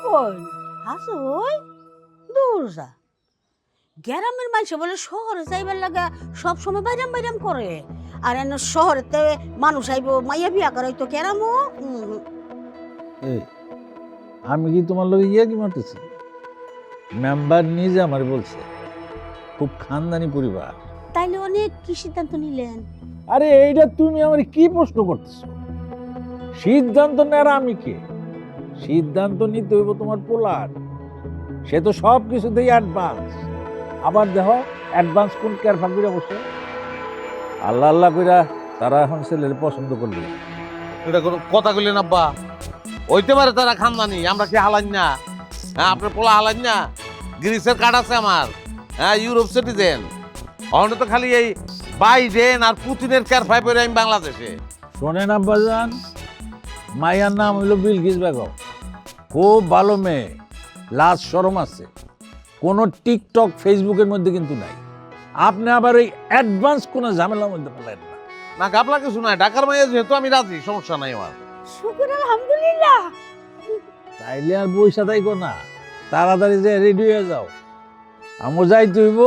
কই হাসু ওই দূর যা গ্রামের মানুষ বলে শহরে যাইবার লাগা সব সময় বাইরাম বাইরাম করে আর এন শহরেতে মানুষ আইব মাইয়া বিয়া করে তো কেরামো এই আমি কি তোমার লোক ইয়া কি মারতেছি মেম্বার নিজে আমার বলছে খুব খানদানি পরিবার। তাইলে অনেক কি সিদ্ধান্ত নিলেন? আরে এইটা তুমি আমার কি প্রশ্ন করতেছো? সিদ্ধান্ত নেওয়ার আমি কে? সিদ্ধান্ত নিতে হইব তোমার পোলার, সে তো সব কিছুতেই অ্যাডভান্স। আবার দেখো অ্যাডভান্স কোন কেয়ার ফাঁকবিরা বসে আল্লাহ আল্লাহ কইরা তারা এখন ছেলের পছন্দ করলি। এটা কোনো কথা কইলেন আব্বা? হইতে পারে তারা খানদানি, আমরা কি হালান না? হ্যাঁ, আপনার পোলা হালান না? গ্রিসের কার্ড আছে আমার, হ্যাঁ, ইউরোপ সিটিজেন। অনেক তো খালি এই বাইডেন আর পুতিনের কেয়ার ফাইভ আমি বাংলাদেশে। শোনেন আব্বাজান, মাইয়ার নাম হইল বিলকিস বেগম, খুব ভালো মেয়ে, লাজ শরম আছে, কোনো টিকটক ফেসবুকের মধ্যে কিন্তু নাই। আপনি আবার ওই অ্যাডভান্স কোনো ঝামেলার মধ্যে ফেলেন না। না গাবলা কিছু নাই, ঢাকার মাইয়া যেহেতু আমি রাজি, সমস্যা নাই আমার। শুকুর আলহামদুলিল্লাহ। তাইলে আর বইসা তাইকো না, তাড়াতাড়ি যে রেডি হয়ে যাও। আমার যাইতে হইব,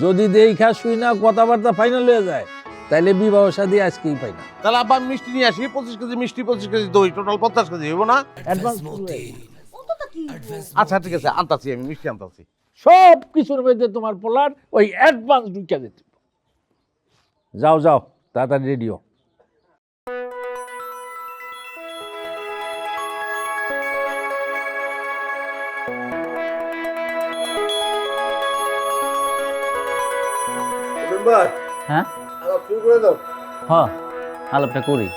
যদি দেখা শুই না কথাবার্তা ফাইনাল হয়ে যায় তাইলে বিবাহ শাদী আজকেই পাই না। তাহলে আব্বা আমি মিষ্টি নিয়ে আসি, 25 কেজি মিষ্টি, 25 কেজি দই, টোটাল 50 কেজি হইব না? অ্যাডভান্স আচ্ছা ঠিক আছে, আনতাছি, আমি মিষ্টি আনতাছি। সব কিছুর মধ্যে তোমার পোলার ওই অ্যাডভান্স ঢুকে দিতে। যাও যাও তাড়াতাড়ি রেডিও। হ্যাঁ হ্যাঁ আলাপটা করি।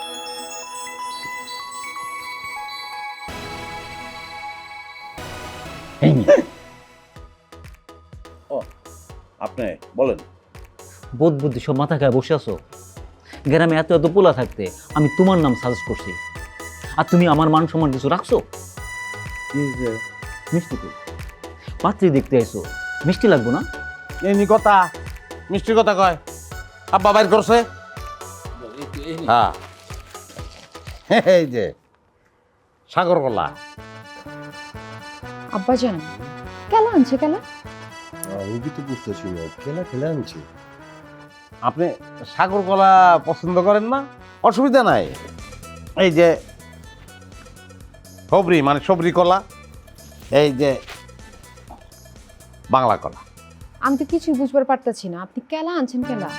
আপনি বলেন। বোধ বুদ্ধি সব মাথা খায় বসে আছো। গ্রামে এত এত পোলা থাকতে আমি তোমার নাম সাজেস্ট করছি, আর তুমি আমার মান সম্মান কিছু রাখছো? মিষ্টি কই? পাত্রী দেখতে আইছো, মিষ্টি লাগবো না? এমনি কথা, মিষ্টির কথা কয়। আব্বা বাইর করছে। হ্যাঁ, এই যে সাগর কলা। আব্বাজান কেলা আনছে কেলা? আমি তো বুঝতেছি না, খেলা খেলা আনছি। আপনি সাগর কলা পছন্দ করেন না? অসুবিধা নাই। এই যে সবরি, মানে সবরি কলা, এই যে বাংলা কলা। আমি তো কিছুই বুঝবার পারতেছি না, আপনি কেলা আনছেন কেলা?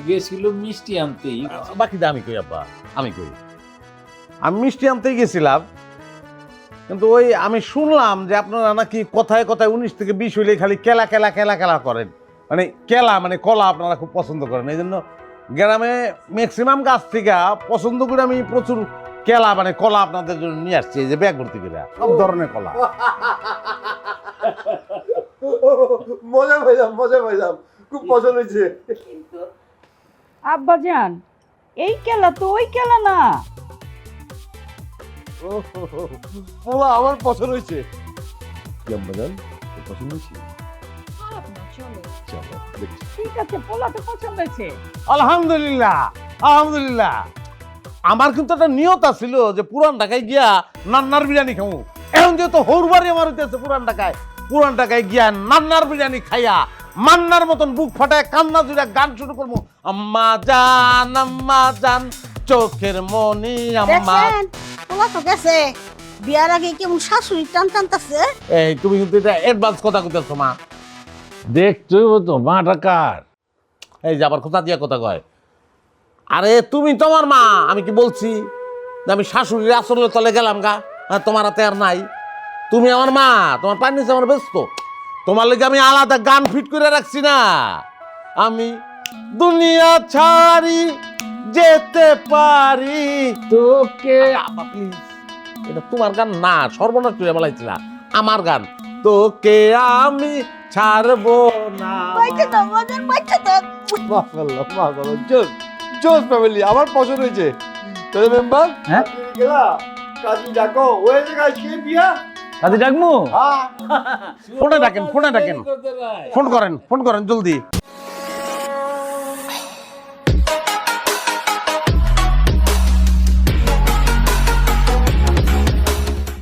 গেছিল মিষ্টি আনতেই। বাকিটা আমি কই আব্বা, আমি কই। আমি মিষ্টি আনতেই গেছিলাম, কিন্তু ওই আমি শুনলাম যে আপনারা নাকি কথায় কথায় 19 থেকে 20 হইলে খালি কেলা কেলা কেলা কেলা করেন, মানে কেলা মানে কলা আপনারা খুব পছন্দ করেন। এই জন্য গ্রামে ম্যাক্সিমাম গাছ থেকে পছন্দ করে আমি প্রচুর কেলা মানে কলা আপনাদের জন্য নিয়ে আসছি, এই যে ব্যাগ ভর্তি করে সব ধরনের কলা। মজা পাইলাম, খুব পছন্দ হয়েছে। আব্বাজান এই কেলা তো ওই কেলা না। পোলা আমার পছন্দ হয়েছে। জাম্বাজান পছন্দ হয়েছে? চলো দেখছি। ঠিক আছে, পোলা তো পছন্দ হয়েছে। আলহামদুলিল্লাহ আলহামদুলিল্লাহ। আমার কিন্তু একটা নিয়ত ছিল যে পুরান ঢাকায় গিয়া নান্নার বিরিয়ানি খাবো। এখন যেহেতু হৌরবাড়ি আমার হইতেছে পুরান ঢাকায় গিয়া নান্নার বিরিয়ানি খাইয়া মান্নার মতন বুক ফাটায় কান্না জুড়ে গান শুরু করবো। আম্মা জান চোখের মনি আম্মা। দেখেন পোলা তো গেছে, বিয়ার আগে কেমন শাশুড়ি টান টানতাছে। এই তুমি কিন্তু এটা অ্যাডভান্স কথা কইতেছো মা। দেখতেই তো মাটা কার। এই যে আবার কথা দিয়া কথা কয়। আরে তুমি তোমার মা, আমি কি বলছি যে আমি শাশুড়ির আসলে তলে গেলাম গা? তোমার হাতে আর নাই। তুমি আমার মা, তোমার পানি নিচে আমার ব্যস্ত। তোমার লেগে আমি আলাদা গান ফিট করে রাখছি না। আমি দুনিয়া ছাড়ি যেতে পারি তোকে আব্বা, please, এটা তোমার গান না, সর্বনাশ করে বলাইছিলা। আমার গান। তোকে আমি ছাড়বো না। বাইচে দাও মজার, বাইচে দাও। মাশাআল্লাহ জোস ফ্যামিলি, আমার পছন্দ হয়েছে। তাহলে মেম্বার হ্যাঁ গেলা কাজী ডাকো, ওই জায়গায় কি বিয়া? কাজে ডাকমু? হ্যাঁ ফোনে ডাকেন ফোন করেন জলদি।